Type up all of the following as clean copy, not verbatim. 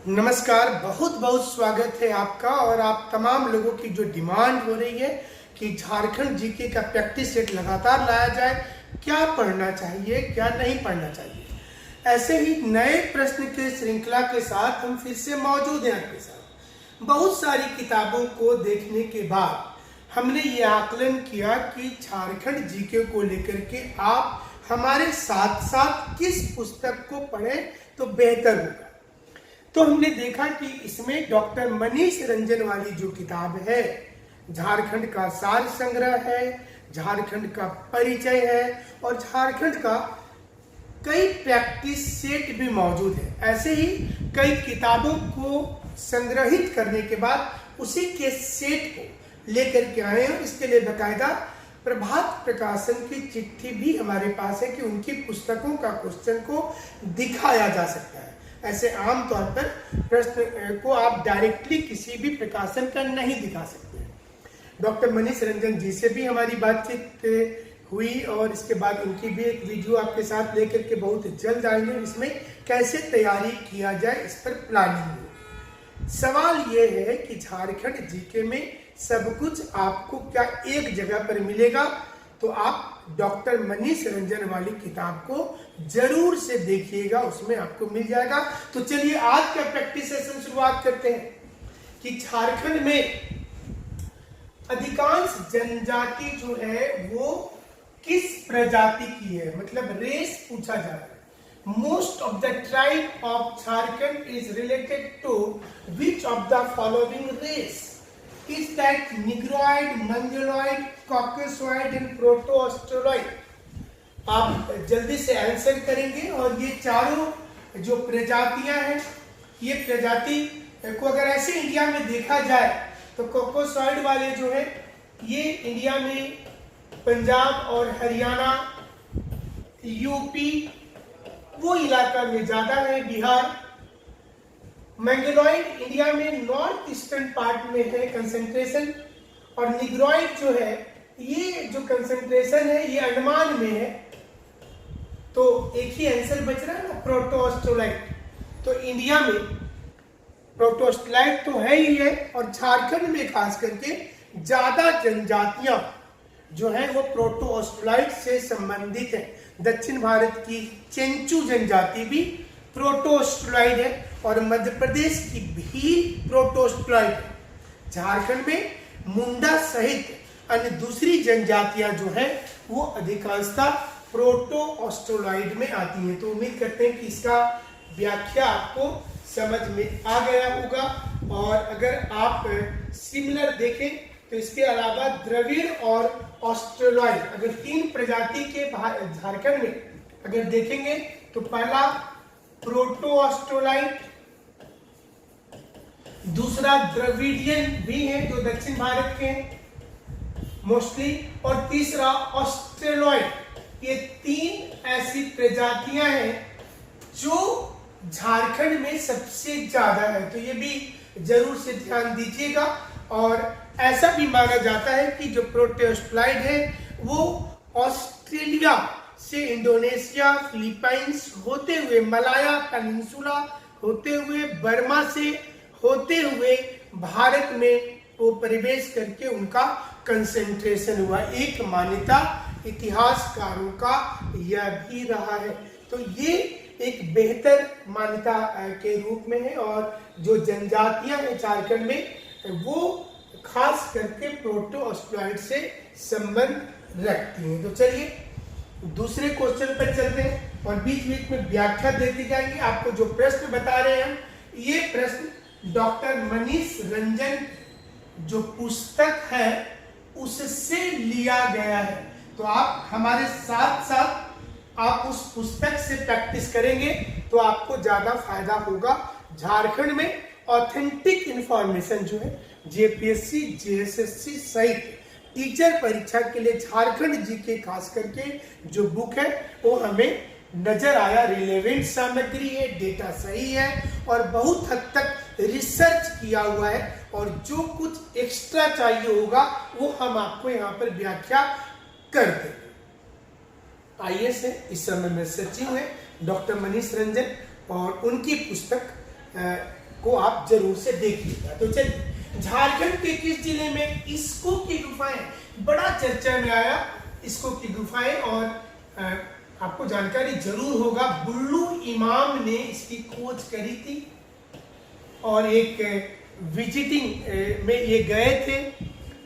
नमस्कार, बहुत बहुत स्वागत है आपका। और आप तमाम लोगों की जो डिमांड हो रही है कि झारखंड जीके का प्रैक्टिस सेट लगातार लाया जाए, क्या पढ़ना चाहिए क्या नहीं पढ़ना चाहिए, ऐसे ही नए प्रश्न के श्रृंखला के साथ हम फिर से मौजूद हैं आपके साथ। बहुत सारी किताबों को देखने के बाद हमने ये आकलन किया कि झारखंड जीके को लेकर के आप हमारे साथ साथ किस पुस्तक को पढ़ें तो बेहतर होगा। तो हमने देखा कि इसमें डॉक्टर मनीष रंजन वाली जो किताब है, झारखंड का सार संग्रह है, झारखंड का परिचय है और झारखंड का कई प्रैक्टिस सेट भी मौजूद है। ऐसे ही कई किताबों को संग्रहित करने के बाद उसी के सेट को लेकर के आए हैं। इसके लिए बकायदा प्रभात प्रकाशन की चिट्ठी भी हमारे पास है कि उनकी पुस्तकों का क्वेश्चन को दिखाया जा सकता है। ऐसे आमतौर पर प्रश्न को आप डायरेक्टली किसी भी प्रकाशन का नहीं दिखा सकते हैं। डॉक्टर मनीष रंजन जी से भी हमारी बातचीत हुई और इसके बाद उनकी भी एक वीडियो आपके साथ लेकर के बहुत जल्द आएंगे। इसमें कैसे तैयारी किया जाए इस पर प्लानिंग हो। सवाल ये है कि झारखंड जीके में सब कुछ आपको क्या एक जगह पर मिलेगा, तो आप डॉक्टर मनीष रंजन वाली किताब को जरूर से देखिएगा, उसमें आपको मिल जाएगा। तो चलिए आज का प्रैक्टिस सेशन शुरुआत करते हैं कि झारखंड में अधिकांश जनजाति जो है वो किस प्रजाति की है, मतलब रेस पूछा जा रहा है। Most of the tribe of Jharkhand is related to which of the following race? Is that Negroid, Mongoloid, Caucasoid and Proto-Australoid? आप जल्दी से आंसर करेंगे। और ये चारों जो प्रजातियां हैं, ये प्रजाति को अगर ऐसे इंडिया में देखा जाए तो कॉकोसॉइड वाले जो है ये इंडिया में पंजाब और हरियाणा, यूपी वो इलाका में ज्यादा है, बिहार। मंगोलॉइड इंडिया में नॉर्थ ईस्टर्न पार्ट में है कंसंट्रेशन। और निग्रोइड जो है ये जो कंसंट्रेशन है ये अंडमान में है। तो एक ही आंसर बच रहा है ना, प्रोटो-ऑस्ट्रोलाइड। तो इंडिया में प्रोटो-ऑस्ट्रोलाइड तो है ही है और झारखंड में खास करके ज्यादा जनजातियां जो है वो प्रोटो-ऑस्ट्रोलाइड से संबंधित है। दक्षिण भारत की चेंचू जनजाति भी प्रोटो-ऑस्ट्रोलाइड है और मध्य प्रदेश की भील प्रोटो-ऑस्ट्रोलाइड है। झारखंड में मुंडा सहित अन्य दूसरी जनजातियां जो है वो अधिकांशतः प्रोटो-ऑस्ट्रोलाइड में आती हैं। तो उम्मीद करते हैं कि इसका व्याख्या आपको समझ में आ गया होगा। और अगर आप सिमिलर देखें तो इसके अलावा द्रविड़ और ऑस्ट्रोलॉइड, अगर तीन प्रजाति के झारखंड में अगर देखेंगे तो पहला प्रोटो-ऑस्ट्रोलाइड, दूसरा द्रविडियन भी है जो दक्षिण भारत के हैं मोस्टली, और तीसरा ऑस्ट्रेलॉइड। ये तीन ऐसी प्रजातियां हैं जो झारखंड में सबसे ज्यादा है। तो ये भी जरूर से ध्यान दीजिएगा। और ऐसा भी माना जाता है कि जो प्रोटो-ऑस्ट्रोलाइड है वो ऑस्ट्रेलिया से इंडोनेशिया, फिलीपाइंस होते हुए मलाया पेनिनसुला होते हुए बर्मा से होते हुए भारत में वो प्रवेश करके उनका कंसंट्रेशन हुआ। एक मान्यता इतिहासकारों का यह भी रहा है। तो ये एक बेहतर मान्यता के रूप में है। और जो जनजातियां हैं झारखंड में वो खास करके प्रोटो-ऑस्ट्रोलाइड से संबंध रखती हैं। तो चलिए दूसरे क्वेश्चन पर चलते हैं और बीच बीच में व्याख्या देती जाएगी। आपको जो प्रश्न बता रहे हैं ये प्रश्न डॉक्टर मनीष रंजन जो पुस्तक है उससे लिया गया है। तो आप हमारे साथ साथ आप उस पुस्तक से प्रैक्टिस करेंगे तो आपको ज्यादा फायदा होगा। झारखंड में ऑथेंटिक इंफॉर्मेशन जो है जेपीएससी, जेएसएससी सहित टीचर परीक्षा के लिए झारखंड जीके खास करके जो बुक है वो हमें नजर आया। रिलेवेंट सामग्री है, डेटा सही है और बहुत हद तक रिसर्च किया हुआ है। और जो कुछ एक्स्ट्रा चाहिए होगा वो हम आपको यहाँ पर व्याख्या कर देंगे। आईएएस है, इस समय में सचिव है डॉक्टर मनीष रंजन और उनकी पुस्तक को आप जरूर से देखिएगा। तो चलिए, झारखंड के किस जिले में इसको की गुफाएं, बड़ा चर्चा में आया इसको की गुफाएं, और आपको जानकारी जरूर होगा बुल्लू इमाम ने इसकी खोज करी थी और एक विजिटिंग में ये गए थे।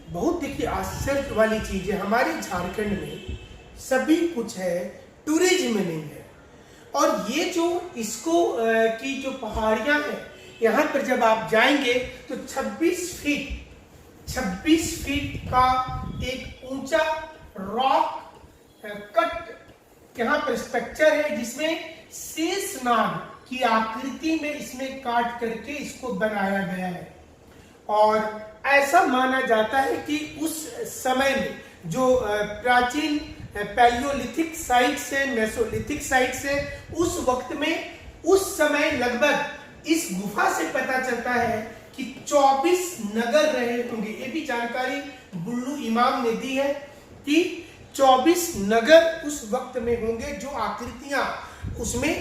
बहुत देखिए आश्चर्य वाली चीज है, हमारे झारखंड में सभी कुछ है, टूरिज्म नहीं है। और ये जो इसको की जो पहाड़ियां हैं, यहाँ पर जब आप जाएंगे तो 26 फीट का एक ऊंचा रॉक कट यहाँ पर स्ट्रक्चर है, जिसमें शेषनाग की आकृति में इसमें काट करके इसको बनाया गया है। और ऐसा माना जाता है कि उस समय में जो प्राचीन पैलियोलिथिक साइट्स है, मेसोलिथिक साइट्स है, उस वक्त में उस समय लगभग इस गुफा से पता चलता है कि 24 नगर रहे होंगे। ये भी जानकारी बुल्लू इमाम ने दी है कि 24 नगर उस वक्त में होंगे, जो आकृतियां उसमें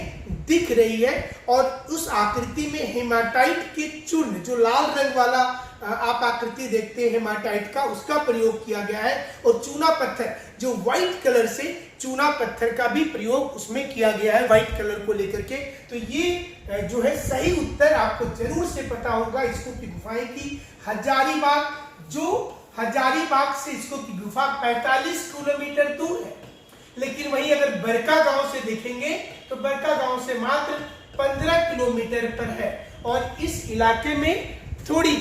दिख रही है। और उस आकृति में हेमाटाइट के चूर्ण, जो लाल रंग वाला आप आकृति देखते हैं हेमाटाइट का, उसका प्रयोग किया गया है। और चूना पत्थर, जो व्हाइट कलर से चूना पत्थर का भी प्रयोग उसमें किया गया है, व्हाइट कलर को लेकर के। तो ये जो है सही उत्तर आपको जरूर से पता होगा इसको की गुफाएं की हजारीबाग, जो हजारीबाग से इसको की गुफा 45 किलोमीटर दूर है। लेकिन वहीं अगर बरका गांव से देखेंगे तो बरका गांव से मात्र 15 किलोमीटर पर है। और इस इलाके में थोड़ी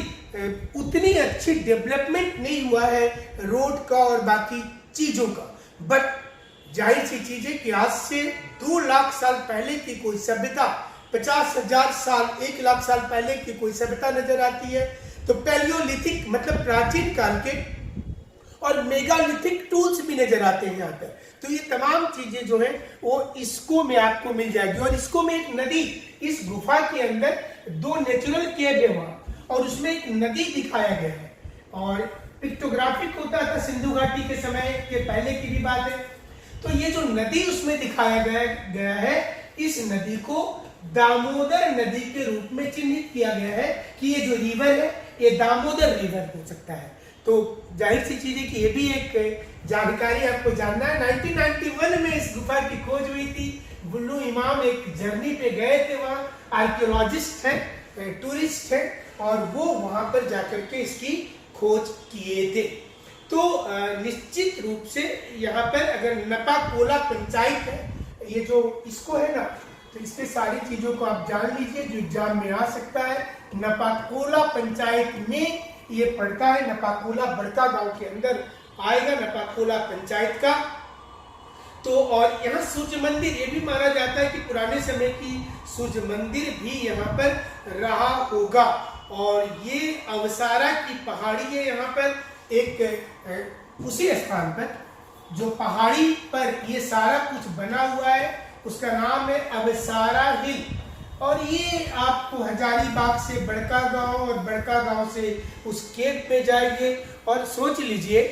उतनी अच्छी डेवलपमेंट नहीं हुआ है रोड का और बाकी चीजों का। बट जाहिर सी चीज है कि आज से 2 लाख साल पहले की कोई सभ्यता, 50,000 साल, 1 लाख साल पहले की कोई सभ्यता नजर आती है। तो पैलियोलिथिक मतलब प्राचीन काल के और मेगालिथिक टूल्स भी नजर आते हैं यहाँ पर। तो ये तमाम चीजें जो है वो इसको में आपको मिल जाएगी। और इसको में एक नदी, इस गुफा के अंदर 2 नेचुरल केव है वहां, और उसमें एक नदी दिखाया गया है। और पिक्टोग्राफिक होता था सिंधु घाटी के समय के पहले की भी बात है। तो ये जो नदी उसमें दिखाया गया है, इस नदी को दामोदर नदी के रूप में चिन्हित किया गया है कि ये जो रिवर है ये दामोदर रिवर हो सकता है। तो जाहिर सी चीज है कि ये भी एक जानकारी आपको जानना है। 1991 में इस गुफा की खोज हुई थी। बुल्लू इमाम एक जर्नी पे गए थे, वहाँ आर्कियोलॉजिस्ट हैं, टूरिस्ट हैं, और वो वहां पर जाकर के इसकी खोज किए थे। तो निश्चित रूप से यहाँ पर अगर नपाकोला पंचायत है, ये जो इसको है ना, तो इसके सारी चीजों को आप जान लीजिए जो एग्जाम में आ सकता है। नपाकोला पंचायत में ये पड़ता है, नपाकोला बड़का गांव के अंदर आएगा नपाकोला पंचायत का। तो और यहाँ सूर्य मंदिर, ये भी माना जाता है कि पुराने समय की सूर्य मंदिर भी यहाँ पर रहा होगा। और ये अवसारा की पहाड़ी है, यहाँ पर एक उसी स्थान पर जो पहाड़ी पर ये सारा कुछ बना हुआ है, उसका नाम है अवसारा हिल। और ये आपको हजारीबाग से बड़का गांव और बड़का गांव से उस केव पे जाएंगे। और सोच लीजिए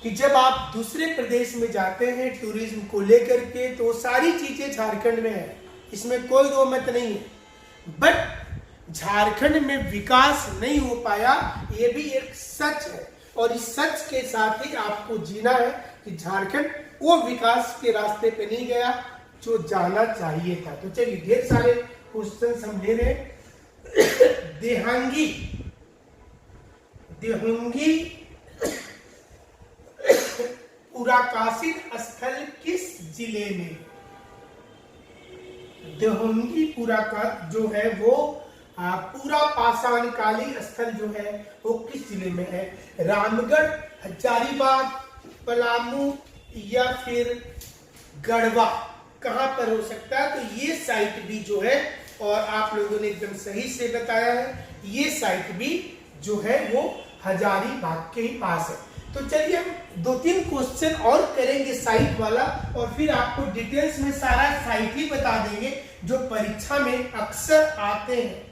कि जब आप दूसरे प्रदेश में जाते हैं टूरिज्म को लेकर के, तो सारी चीजें झारखंड में है, इसमें कोई दो मत नहीं है। बट झारखंड में विकास नहीं हो पाया, ये भी एक सच है। और इस सच के साथ ही आपको जीना है कि झारखंड वो विकास के रास्ते पे नहीं गया जो जाना चाहिए था। तो चलिए, ढेर सारे क्वेश्चन हम ले रहे हैं। देहंगी पुराकाशीन स्थल किस जिले में? देहंगी पुराका जो है वो पूरा पाषाण कालीन स्थल जो है वो किस जिले में है? रामगढ़, हजारीबाग, पलामू या फिर गढ़वा, कहां पर हो सकता है? तो ये साइट भी जो है, और आप लोगों ने एकदम सही से बताया है, ये साइट भी जो है वो हजारीबाग के ही पास है। तो चलिए हम 2-3 क्वेश्चन और करेंगे साइट वाला, और फिर आपको डिटेल्स में सारा साइट ही बता देंगे जो परीक्षा में अक्सर आते हैं,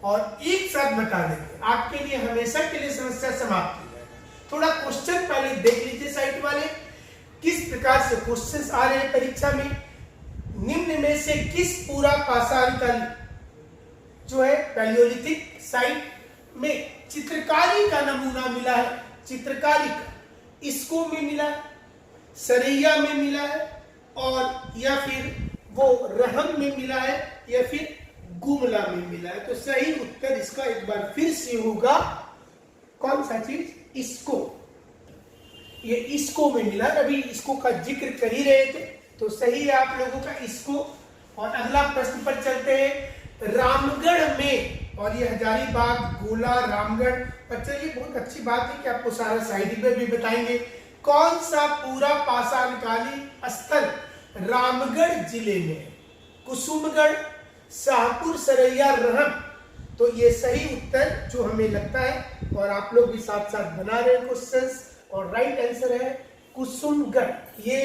और एक साथ बता देंगे। आपके लिए हमेशा के लिए समस्या समाप्त हो जाएगा। थोड़ा क्वेश्चन पहले देख लीजिए साइट वाले, किस प्रकार से क्वेश्चंस आ रहे हैं परीक्षा में। निम्न में से किस पूरा पाषाण काल जो है पैलियोलिथिक साइट में चित्रकारी का नमूना मिला है, चित्रकारी का इसको में मिला है, सरैया में मिला है, और या फिर वो रहम में मिला है, या फिर गुमला में मिला है। तो सही उत्तर इसका एक बार फिर से होगा कौन सा चीज, इसको। ये इसको में मिला, अभी इसको का जिक्र कर ही रहे थे, तो सही है आप लोगों का इसको। और अगला प्रश्न पर चलते हैं, रामगढ़ में, और ये हजारीबाग, गोला, रामगढ़। अच्छा, ये बहुत अच्छी बात है कि आपको सारा साहित्य में भी बताएंगे। कौन सा पूरा पाषाणकालीन स्थल रामगढ़ जिले में, कुसुमगढ़, शाहपुर, सरैया, रहम। तो ये सही उत्तर जो हमें लगता है, और आप लोग भी साथ साथ बना रहे हैं क्वेश्चंस, और राइट आंसर है कुसुमगढ़। ये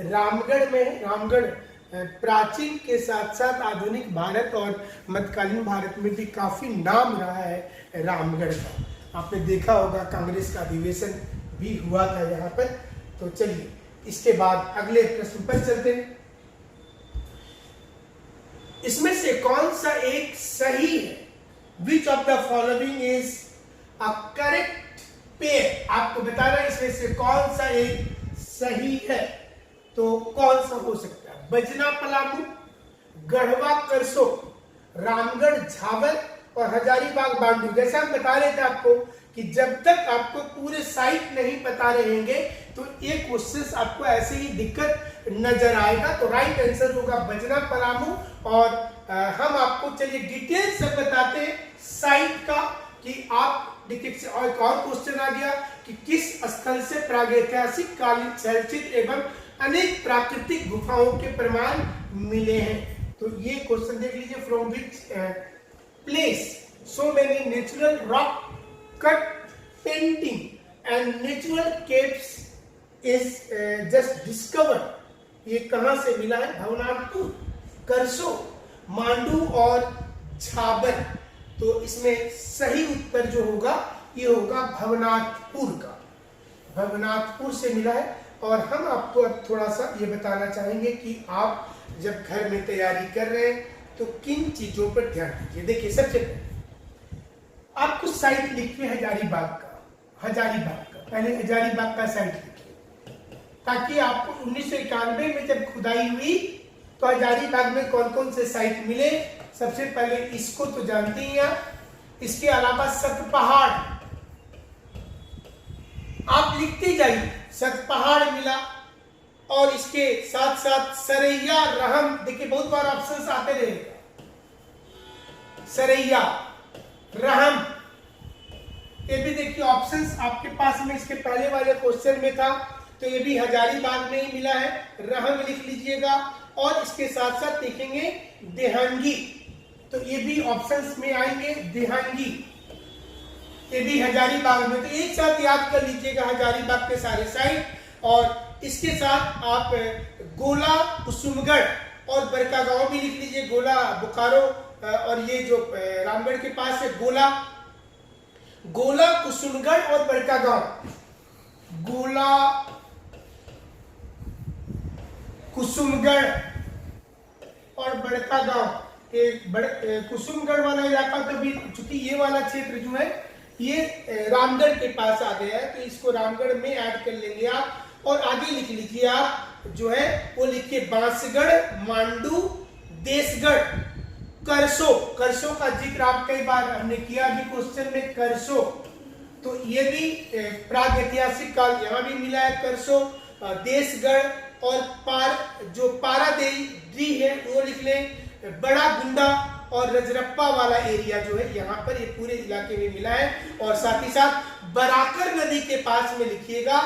रामगढ़ में है। रामगढ़ प्राचीन के साथ साथ आधुनिक भारत और मध्यकालीन भारत में भी काफी नाम रहा है रामगढ़ का। आपने देखा होगा कांग्रेस का अधिवेशन भी हुआ था यहाँ पर। तो चलिए इसके बाद अगले प्रश्न पर चलते हैं। इसमें से कौन सा एक सही है? विच of the following is a correct pair? आपको बताना है इसमें से कौन सा एक सही है। तो कौन सा हो सकता है? बजना पलामू, गढ़वा करसो, रामगढ़ झावर और हजारीबाग बांडू। जैसे हम बता रहे थे आपको कि जब तक आपको पूरे साइट नहीं पता रहेंगे तो ये क्वेश्चन आपको ऐसे ही दिक्कत नजर आएगा। तो राइट आंसर होगा बजना पलामू। और हम आपको चलिए डिटेल से बताते हैं साइट का, कि आप देखिए और एक और क्वेश्चन आ गया कि किस स्थल से प्रागैतिहासिक कालीन शैलचित्र एवं अनेक प्राकृतिक गुफाओं के प्रमाण मिले हैं। तो ये क्वेश्चन देख लीजिए, from which place so many natural rock cut painting and natural caves is just discovered. ये कहां से मिला है? भवनाथपुर, करसो, मांडू और झाबर। तो इसमें सही उत्तर जो होगा ये होगा भवनाथपुर का, भवनाथपुर से मिला है। और हम आपको अब थोड़ा सा ये बताना चाहेंगे कि आप जब घर में तैयारी कर रहे हैं तो किन चीजों पर ध्यान दीजिए। देखिए सबसे पहले आपको साइट लिखिए हजारीबाग का, हजारीबाग का, पहले हजारीबाग का साइट लिखिए, ताकि आपको 1991 में जब खुदाई हुई तो हजारीबाग में कौन कौन से साइट मिले। सबसे पहले इसको तो जानते ही आप, इसके अलावा सतपहाड़ आप लिखते जाइए, सतपहाड़ मिला, और इसके साथ साथ सरैया, रहम। देखिए बहुत बार ऑप्शंस आते रहेगा, सरैया, रहम, ये भी देखिए ऑप्शंस आपके पास में इसके पहले वाले क्वेश्चन में था। तो ये भी हजारीबाग में ही मिला है, रहम लिख लीजिएगा। और इसके साथ साथ देखेंगे देहांगी, तो ये भी ऑप्शंस में आएंगे, देहांगी, ये भी हजारीबाग में। तो एक साथ याद कर लीजिएगा हजारीबाग के सारे साइट। और इसके साथ आप गोला, कुसुमगढ़ और बड़कागांव भी लिख लीजिए, गोला बोकारो, और ये जो रामगढ़ के पास है गोला, गोला, कुसुमगढ़ और बड़कागांव, गोला, कुसुमगढ़ और बड़कागांव। कुसुमगढ़ वाला इलाका तो भी, चूंकि ये वाला क्षेत्र जो है ये रामगढ़ के पास आ गया है, तो इसको रामगढ़ में ऐड कर लेंगे आप। और आगे लिख लीजिए आप जो है वो लिखिए बांसगढ़, मांडू, देशगढ़, करसो। करसो का जिक्र आप कई बार हमने किया भी क्वेश्चन में, करसो। तो ये भी प्रागैतिहासिक काल यहाँ भी मिला है, करसो, देशगढ़। और जो पारादेवी है वो लिख लें, बड़ा गुंडा और रजरप्पा वाला एरिया जो है यहाँ पर ये पूरे इलाके में मिला है। और साथ ही साथ बराकर नदी के पास में लिखिएगा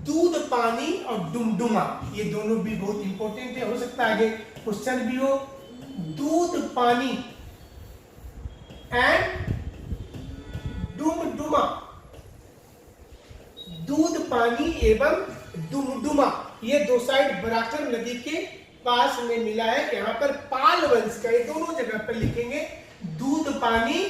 दूध पानी और डुमडुमा, ये दोनों भी बहुत इंपॉर्टेंट है, हो सकता है आगे क्वेश्चन भी हो। दूध पानी एंड डुमडुमा, दूध पानी एवं डुमडुमा, ये दो साइड बराकर नदी के पास में मिला है। यहाँ पर पाल वंश का, ये दोनों जगह पर लिखेंगे दूध पानी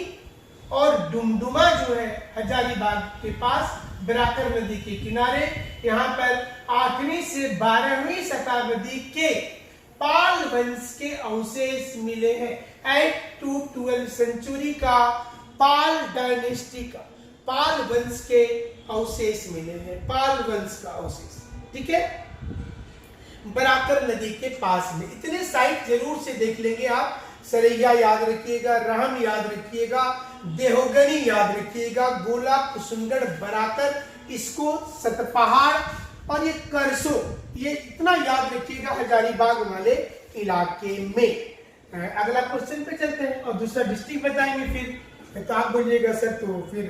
और डुमडुमा जो है हजारीबाग के पास बराकर नदी के किनारे। यहाँ पर 8वीं से 12वीं शताब्दी के पाल वंश के अवशेष मिले हैं। 8 to 12 सेंचुरी का पाल डायनेस्टी का, पाल वंश के अवशेष मिले हैं, पाल वंश का अवशेष। ठीक है, बराकर नदी के पास में इतने साइट जरूर से देख लेंगे आप। सरैया याद रखिएगा, रहम याद रखिएगा, देवगनी याद रखिएगा, गोला, कुसुमगढ़, बराकर, इसको, सतपहाड़ और ये करसो, ये इतना याद रखिएगा हजारीबाग वाले इलाके में। अगला क्वेश्चन पे चलते हैं और दूसरा डिस्ट्रिक्ट बताएंगे। फिर तो आप बोलिएगा सर तो फिर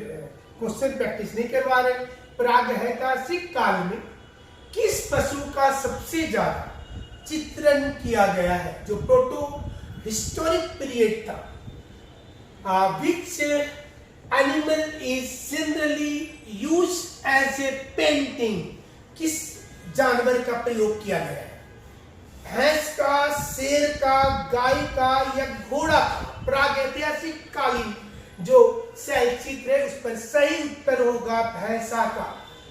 क्वेश्चन प्रैक्टिस नहीं करवा रहे। प्रागैतिहासिक काल में किस पशु का सबसे ज्यादा चित्रण किया गया है, जो प्रोटो हिस्टोरिक पीरियड था। Which animal is generally used as a painting, किस जानवर का प्रयोग किया गया है? भैंस का, शेर का, गाय का या घोड़ा का? प्रागैतिहासिक कालीन जो शैलचित्र है उस पर सही उत्तर होगा भैंसा का।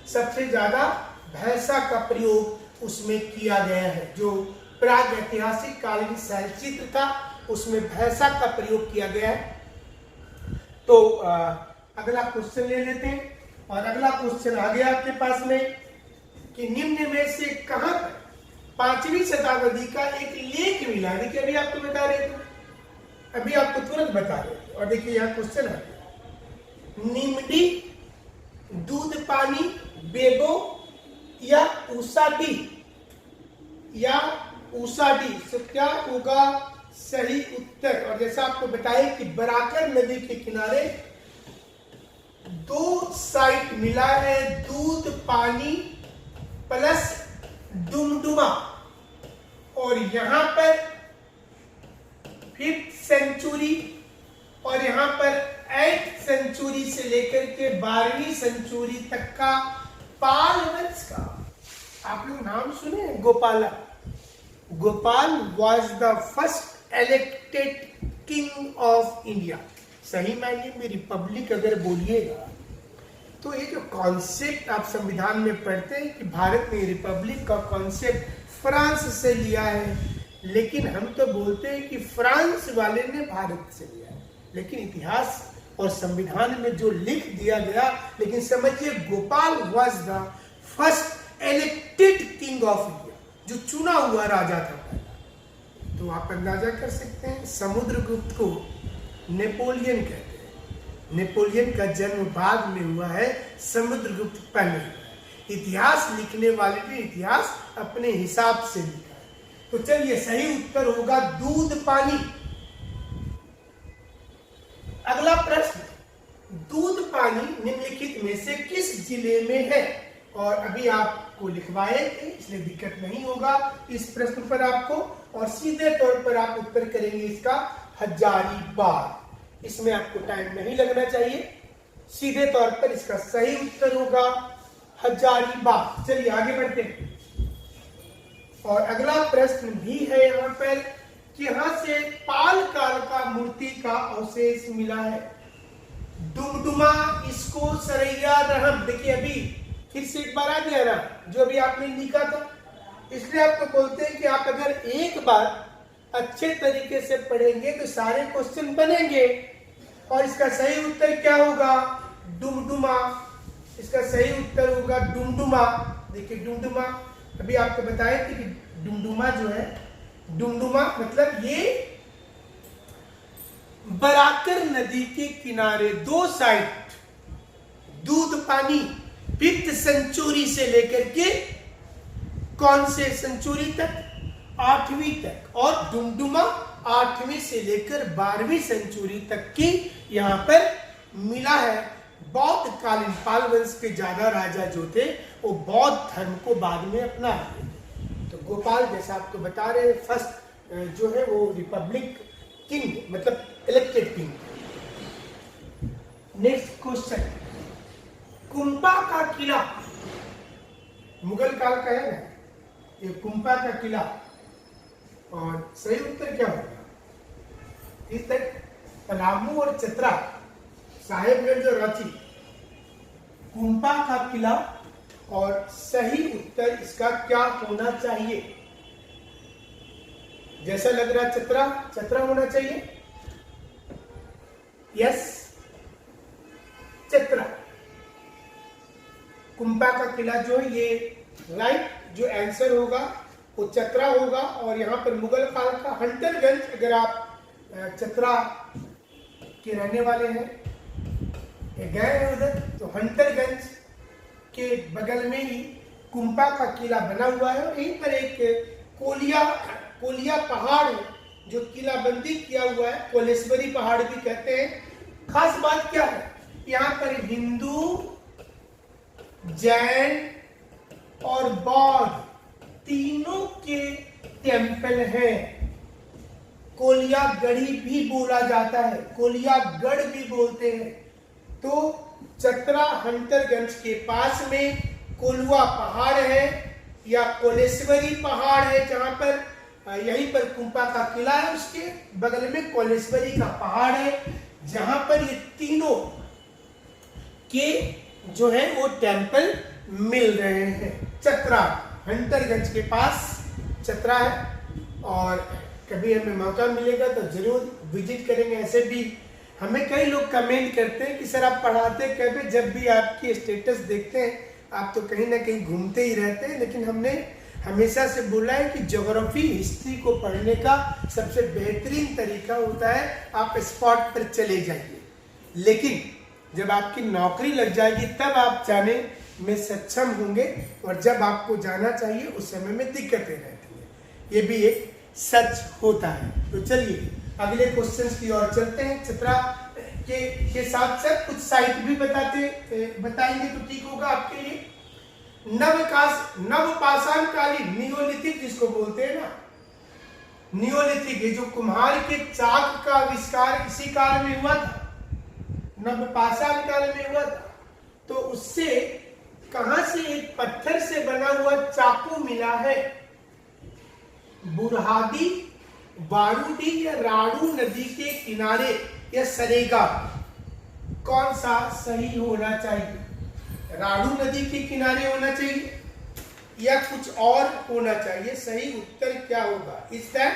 सबसे ज्यादा भैंसा का प्रयोग उसमें किया गया है। जो प्रागैतिहासिक कालीन शैलचित्र था उसमें भैंसा का प्रयोग किया गया है। तो अगला क्वेश्चन ले लेते हैं और अगला क्वेश्चन आ गया आपके पास में कि निम्न में से कहां पर 5वीं शताब्दी का एक लेख मिला? देखिए अभी आपको बता रहे थे, अभी आपको तुरंत बता रहे थे। और देखिए यहाँ क्वेश्चन आ गया, निम्डी, दूध पानी, बेबो या ऊसाडी, या ऊसाडी से क्या होगा सही उत्तर? और जैसा आपको बताया कि बराकर नदी के किनारे 2 साइट मिला है, दूध पानी प्लस डुमडुमा, और यहां पर 5th सेंचुरी और यहां पर 8th सेंचुरी से लेकर के 12वीं सेंचुरी तक का पाल वंश का। आप लोग नाम सुने Gopala? Gopal was the first elected king of India. सही मायने में रिपब्लिक अगर बोलिएगा तो ये जो कॉन्सेप्ट आप संविधान में पढ़ते हैं कि भारत ने रिपब्लिक का कॉन्सेप्ट फ्रांस से लिया है, लेकिन हम तो बोलते हैं कि फ्रांस वाले ने भारत से लिया है। लेकिन इतिहास और संविधान में जो लिख दिया गया, लेकिन समझिए Gopal was the first elected king of India, जो चुना हुआ राजा था पहला। तो आप अंदाजा कर सकते हैं समुद्रगुप्त को नेपोलियन कहते हैं। नेपोलियन का जन्म बाद में हुआ है, समुद्रगुप्त पहले हुआ है। इतिहास लिखने वाले ने इतिहास अपने हिसाब से लिखा है। तो चलिए सही उत्तर होगा दूध पानी। अगला प्रश्न, दूध पानी निम्नलिखित में से किस जिले में है? और अभी आपको लिखवाए थे इसलिए दिक्कत नहीं होगा इस प्रश्न पर आपको, और सीधे तौर पर आप उत्तर करेंगे इसका हजारीबाग। इसमें आपको टाइम नहीं लगना चाहिए, सीधे तौर पर इसका सही उत्तर होगा हजारीबाग। चलिए आगे बढ़ते हैं। और अगला प्रश्न भी है यहाँ पर कि यहाँ से पाल काल का मूर्ति का अवशेष मिला है। डुमडुमा, इसको, सरैया, रहम। देखिए अभी फिर से एक बार आ गया ना जो अभी आपने लिखा था, इसलिए आपको बोलते हैं कि आप अगर एक बार अच्छे तरीके से पढ़ेंगे तो सारे क्वेश्चन बनेंगे। और इसका सही उत्तर क्या होगा? डुमडुमा। इसका सही उत्तर होगा डुमडुमा। देखिए डुमडुमा अभी आपको बताया कि डुमडुमा जो है, डुमडुमा मतलब ये बराकर नदी के किनारे 2 साइड दूध पानी 5th सेंचुरी से लेकर के कौन से सेंचुरी तक? 8वीं तक। और डुमडुमा 8वीं से लेकर 12वीं सेंचुरी तक की यहाँ पर मिला है। बौद्ध कालीन पाल वंश के ज्यादा राजा जो थे वो बौद्ध धर्म को बाद में अपना रहे थे। तो गोपाल जैसा आपको बता रहे फर्स्ट जो है वो रिपब्लिक किंग मतलब इलेक्टेड किंग। नेक्स्ट क्वेश्चन, कुंपा का किला मुगल काल का है ना, ये कुंपा का किला। और सही उत्तर क्या होगा? इस तक पलामू और चतरा, साहेबगंज और रांची, कुंपा का किला। और सही उत्तर इसका क्या होना चाहिए? जैसा लग रहा चतरा, चतरा होना चाहिए। यस, चतरा। कुंपा का किला जो है, ये राइट जो आंसर होगा वो चतरा होगा। और यहाँ पर मुगल काल का हंटरगंज, अगर आप चतरा के रहने वाले हैं, गए हैं उधर, तो हंटरगंज के बगल में ही कुंपा का किला बना हुआ है। और यहीं पर एक कोलिया पहाड़ जो किलाबंदी किया हुआ है, कोलेश्वरी पहाड़ भी कहते हैं। खास बात क्या है, यहाँ पर हिंदू, जैन और बौद्ध तीनों के टेम्पल हैं। कोलियागढ़ी भी बोला जाता है, कोलियागढ़ भी बोलते हैं। तो चतरा हंटरगंज के पास में कोलुआ पहाड़ है या कोलेश्वरी पहाड़ है, जहां पर यहीं पर कुंपा का किला है, उसके बगल में कोलेश्वरी का पहाड़ है, जहां पर ये तीनों के जो है वो टेम्पल मिल रहे हैं। चतरा हंटरगंज के पास चतरा है, और कभी हमें मौका मिलेगा तो जरूर विजिट करेंगे। ऐसे भी हमें कई लोग कमेंट करते हैं कि सर आप पढ़ाते कभी, जब भी आपकी स्टेटस देखते हैं आप तो कहीं ना कहीं घूमते ही रहते हैं। लेकिन हमने हमेशा से बोला है कि ज्योग्राफी, हिस्ट्री को पढ़ने का सबसे बेहतरीन तरीका होता है आप स्पॉट पर चले जाइए, लेकिन जब आपकी नौकरी लग जाएगी तब आप जाने में सक्षम होंगे, और जब आपको जाना चाहिए उस समय में दिक्कतें रहती हैं। ये भी एक सच होता है। तो चलिए अगले क्वेश्चंस की ओर चलते हैं। चतरा के साथ साथ कुछ साइट भी बताएंगे तो ठीक होगा आपके लिए। नवपाषाण कालीन, नियोलिथिक जिसको बोलते हैं ना, नियोलिथिक, ये जो कुम्हार के चाक का आविष्कार इसी काल में हुआ था, नवपाषाण काल में हुआ था। तो उससे कहां से एक पत्थर से बना हुआ चाकू मिला है? बुरहादी, बारूदी या राड़ू नदी के किनारे या सरेगा, कौन सा सही होना चाहिए? राड़ू नदी के किनारे होना चाहिए या कुछ और होना चाहिए? सही उत्तर क्या होगा? इस टाइम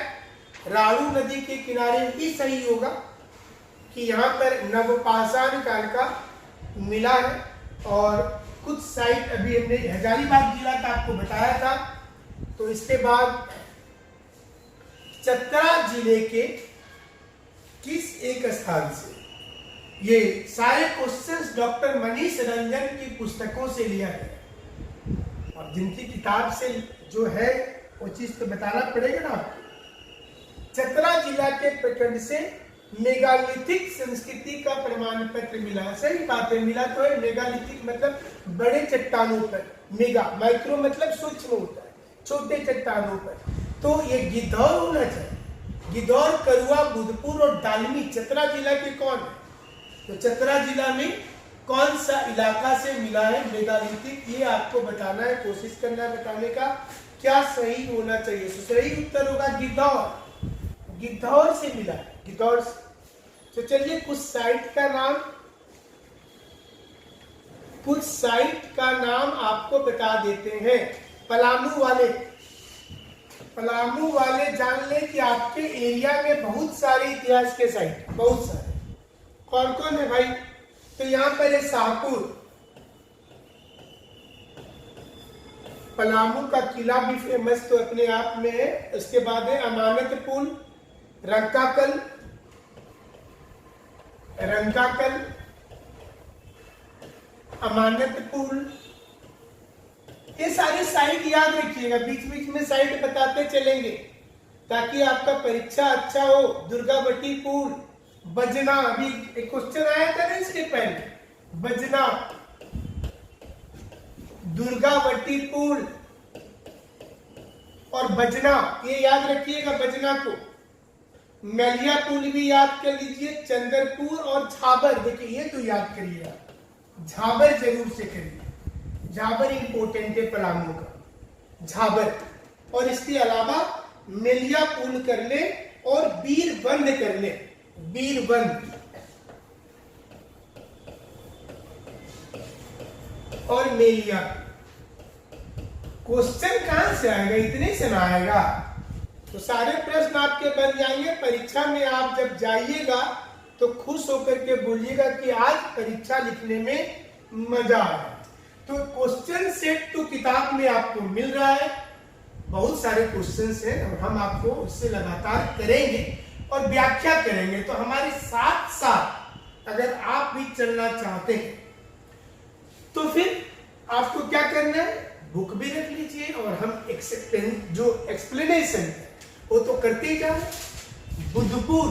राड़ू नदी के किनारे ही सही होगा कि यहाँ पर नवपाषाण काल का मिला है। और कुछ साइट अभी हमने हजारीबाग जिला का आपको बताया था। तो इसके बाद चतरा जिले के किस एक स्थान से, ये सारे क्वेश्चंस डॉक्टर मनीष रंजन की पुस्तकों से लिया है, और जिनकी किताब से जो है वो चीज तो बताना पड़ेगा ना आपको। चतरा जिला के प्रखंड से मेगालिथिक संस्कृति का प्रमाण पत्र मिला। सही बात है, मिला तो है। मेगालिथिक मतलब बड़े चट्टानों पर, मेगा माइक्रो मतलब सूक्ष्म होता है, छोटे चट्टानों पर। तो ये गिद्धौर होना चाहिए। गिद्धौर, करुआ, बुधपुर और डालमी चतरा जिला के कौन है? तो चतरा जिला में कौन सा इलाका से मिला है मेगालिथिक, ये आपको बताना है, कोशिश करना है बताने का क्या सही होना चाहिए। तो सही उत्तर होगा गिद्धौर, गिद्धौर से मिला है, गिद्धौर से। तो चलिए कुछ साइट का नाम आपको बता देते हैं। पलामू वाले जान ले कि आपके एरिया में बहुत सारे इतिहास के साइट, बहुत सारे। कौन कौन है भाई? तो यहाँ पर है शाहपुर, पलामू का किला भी फेमस तो अपने आप में है। उसके बाद है अमानतपुर, रंकाकल, अमानतपुर, ये सारे साइट याद रखिएगा, बीच बीच में साइट बताते चलेंगे ताकि आपका परीक्षा अच्छा हो। दुर्गावतीपुर, बजना, अभी एक क्वेश्चन आया था ना इसके पहले, बजना, दुर्गावतीपुर और बजना, ये याद रखिएगा बजना को। मैलिया पुल भी याद कर लीजिए, चंद्रपुर और झाबर, देखिए ये तो याद करिएगा, झाबर जरूर से करिए, झाबर इंपोर्टेंट है पलामू का, झाबर। और इसके अलावा मेलिया पुल कर ले और बीरबंद कर ले, बीरबंद और मेलिया। क्वेश्चन कहां से आएगा, इतने से ना आएगा। तो सारे प्रश्न आपके बन जाएंगे। परीक्षा में आप जब जाइएगा तो खुश होकर के बोलिएगा कि आज परीक्षा लिखने में मजा आया। तो क्वेश्चन सेट तो किताब में आपको मिल रहा है, बहुत सारे क्वेश्चंस हैं और हम आपको उससे लगातार करेंगे और व्याख्या करेंगे। तो हमारे साथ साथ अगर आप भी चलना चाहते हैं तो फिर आपको क्या करना है, बुक भी रख लीजिए और हम जो एक्सप्लेनेशन है वो तो करते ही जाए। बुद्धपुर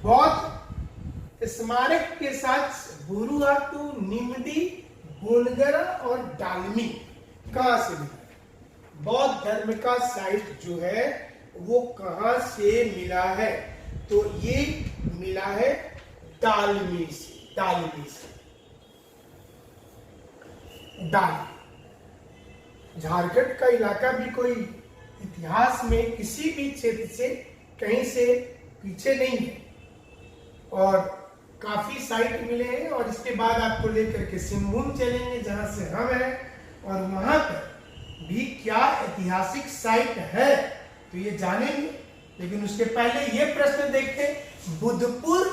बौद्ध स्मारक के साथ बुरुहातु, निमडी, बोनगरा और डालमी कहां से मिला? बौद्ध धर्म का साइट जो है वो कहां से मिला है? तो ये मिला है डालमी से। डालमी झारखंड का इलाका भी कोई इतिहास में किसी भी क्षेत्र से कहीं से पीछे नहीं है और काफी साइट मिले हैं। और इसके बाद आपको लेकर के सिंहभूम चलेंगे जहां से हम हैं और वहां पर भी क्या ऐतिहासिक साइट है तो ये जानेंगे। लेकिन उसके पहले ये प्रश्न देखते, बुद्धपुर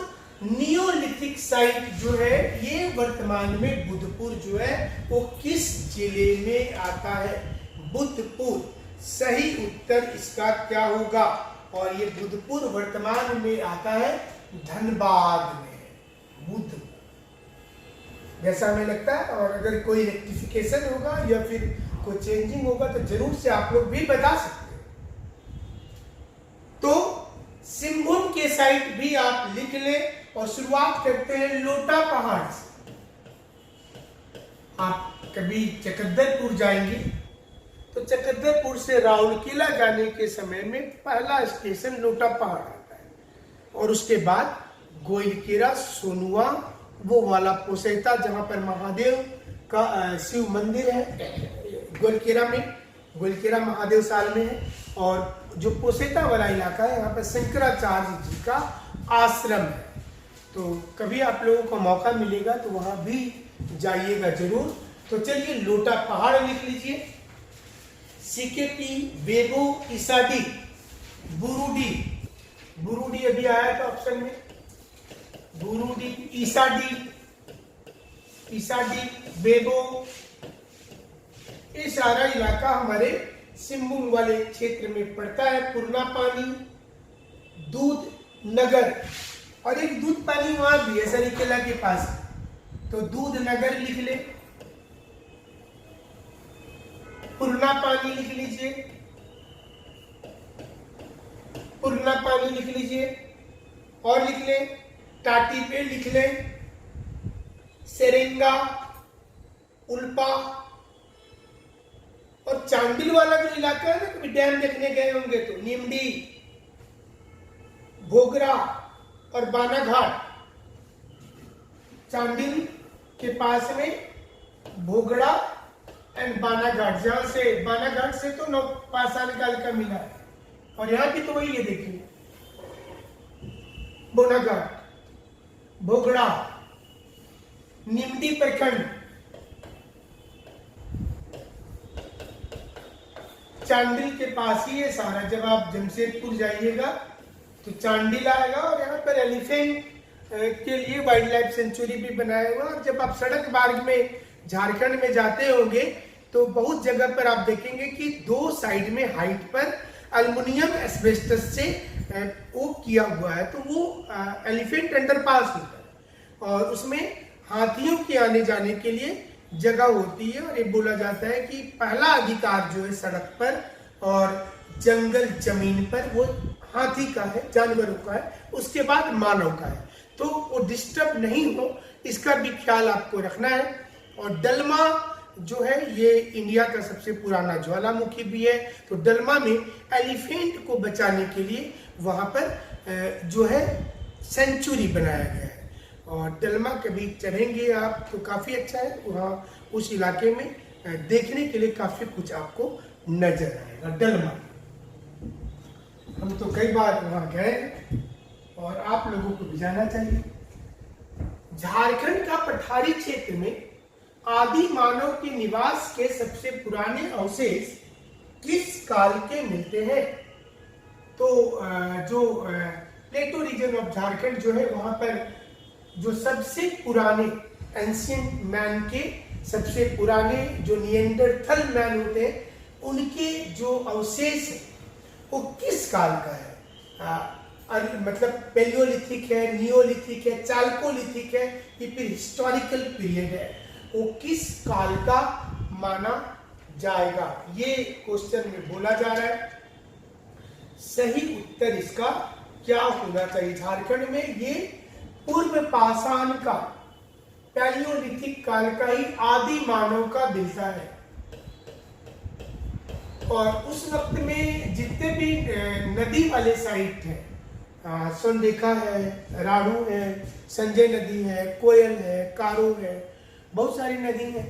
नियोलिथिक साइट जो है ये वर्तमान में बुद्धपुर जो है वो किस जिले में आता है? बुद्धपुर सही उत्तर इसका क्या होगा? और ये बुद्धपुर वर्तमान में आता है धनबाद में। बुद्ध जैसा हमें लगता है, और अगर कोई रेक्टिफिकेशन होगा या फिर कोई चेंजिंग होगा तो जरूर से आप लोग भी बता सकते हैं। तो सिंहभूम के साइट भी आप लिख लें और शुरुआत करते हैं लोटा पहाड़ से। आप कभी चकद्दरपुर जाएंगे तो चकद्दरपुर से राउरकेला जाने के समय में पहला स्टेशन लोटा पहाड़ आता है और उसके बाद गोइलकेरा, सोनुआ, वो वाला पोसेता जहां पर महादेव का शिव मंदिर है गोइलकेरा महादेव साल में है। और जो पोसेता वाला इलाका है यहाँ पर शंकराचार्य जी का आश्रम है। तो कभी आप लोगों को मौका मिलेगा तो वहां भी जाइएगा जरूर। तो चलिए लोटा पहाड़ लिख लीजिए। सिकेटी, बेबो, इसाडी, बुरुडी। बुरुडी अभी आया था ऑप्शन में। बुरुडी, इसाडी, बेबो, ये सारा इलाका हमारे सिंहभूम वाले क्षेत्र में पड़ता है। पुरना पानी, दूध नगर, और एक दूध पानी वहां भी है सरीकेला के पास, तो दूध नगर लिख ले। पुरना पानी लिख लीजिए, पुरना पानी लिख लीजिए। और लिख ले टाटी पे लिख ले, सेरेंगा, उल्पा। और चांडिल वाला जो इलाका है ना, कभी डैम देखने गए होंगे तो निमडी, भोगरा और बानाघाट। चांडिल के पास में भोगड़ा एंड बानाघाट, जहां से बानाघाट से तो नौ पासा निकाल का मिला है। और यहां भी तो वही है, देखिए बोनाघाट, भोगड़ा, निमडी प्रखंड, चांडिल के पास ही है सारा। जब आप जमशेदपुर जाइएगा तो चांडिल आएगा और यहाँ पर एलिफेंट के लिए वाइल्ड लाइफ सेंचुरी भी बनाया हुआ। और जब आप सड़क मार्ग में झारखंड में जाते होंगे तो बहुत जगह पर आप देखेंगे कि दो साइड में हाइट पर एल्युमिनियम एस्बेस्टस से वो किया हुआ है, तो वो एलिफेंट अंडरपास होता है और उसमें हाथियों के आने जाने के लिए जगह होती है। और ये बोला जाता है कि पहला अधिकार जो है सड़क पर और जंगल जमीन पर वो हाथी का है, जानवरों का है, उसके बाद मानव का है। तो वो डिस्टर्ब नहीं हो इसका भी ख्याल आपको रखना है। और डलमा जो है ये इंडिया का सबसे पुराना ज्वालामुखी भी है। तो डलमा में एलिफेंट को बचाने के लिए वहां पर जो है सेंचुरी बनाया गया है। और डलमा कभी चढ़ेंगे आप तो काफी अच्छा है, वहाँ उस इलाके में देखने के लिए काफी कुछ आपको नजर आएगा। डलमा हम तो कई बार वहां गए और आप लोगों को भी जाना चाहिए। झारखंड का पठारी क्षेत्र में आदि मानव के निवास के सबसे पुराने अवशेष किस काल के मिलते हैं? तो जो प्लेटो रीजन ऑफ झारखंड जो है वहां पर जो सबसे पुराने एंशियंट मैन के सबसे पुराने जो निएंडरथल मैन होते हैं उनके जो अवशेष है वो किस काल का है? मतलब पेलियोलिथिक है, नियोलिथिक है, चाल्कोलिथिक है, ये फिर हिस्टोरिकल पीरियड है, वो किस काल का माना जाएगा? ये क्वेश्चन में बोला जा रहा है। सही उत्तर इसका क्या होना चाहिए? झारखंड में ये पूर्व पाषाण का, पैलियोलिथिक काल का ही आदि मानव का मिलता है। और उस वक्त में जितने भी नदी वाले साइट हैं, सोनदेखा है, राड़ू है, संजय नदी है, कोयल है, कारो है, बहुत सारी नदी हैं।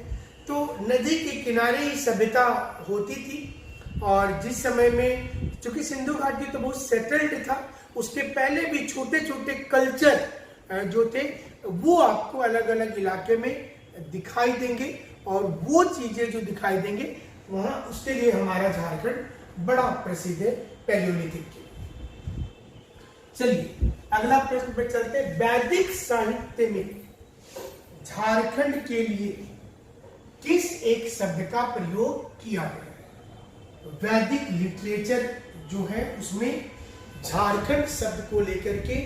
तो नदी के किनारे ही सभ्यता होती थी। और जिस समय में चूंकि सिंधु घाटी तो बहुत सेटल्ड था, उसके पहले भी छोटे छोटे कल्चर जो थे वो आपको अलग अलग इलाके में दिखाई देंगे। और वो चीजें जो दिखाई देंगे वहां, उसके लिए हमारा झारखंड बड़ा प्रसिद्ध है पैलियोलिथिक के। चलिए अगला प्रश्न पे चलते हैं। वैदिक साहित्य में झारखंड के लिए किस एक शब्द का प्रयोग किया गया है? वैदिक लिटरेचर जो है उसमें झारखंड शब्द को लेकर के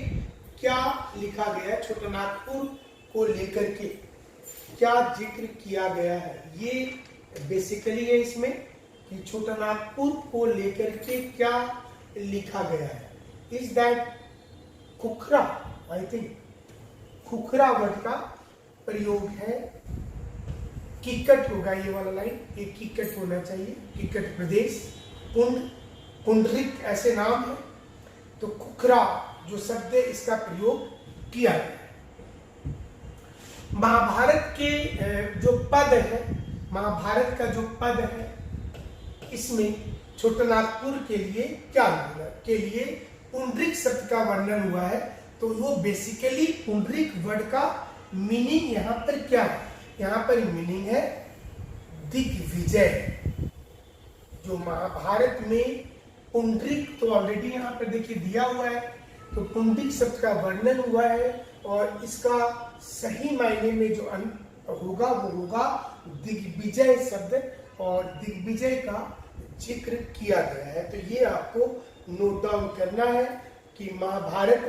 क्या लिखा गया है? छोटानागपुर को लेकर के क्या जिक्र किया गया है? ये बेसिकली है इसमें कि छोटानागपुर को लेकर के क्या लिखा गया है। Is that Khukhra? I think Khukhra word का प्रयोग है। किकट होगा ये वाला लाइन, ये किकट होना चाहिए। किकट प्रदेश, पुंड, पुंडरिक ऐसे नाम है। तो खुखरा जो शब्द है इसका प्रयोग किया गया है। महाभारत के जो पद है, महाभारत का जो पद है इसमें छोटानागपुर के लिए क्या हुआ? के लिए पुंडरिक शब्द का वर्णन हुआ है। तो वो बेसिकली पुंडरिक वर्ड का मीनिंग यहाँ पर क्या है? यहाँ पर मीनिंग है दिग्विजय। जो महाभारत में पुंडरिक तो ऑलरेडी यहाँ पर देखिए दिया हुआ है, तो पुंडरिक शब्द का वर्णन हुआ है और इसका सही मायने में जो होगा वो होगा दिग्विजय शब्द, और दिग्विजय का जिक्र किया गया है। तो ये आपको नोट डाउन करना है कि महाभारत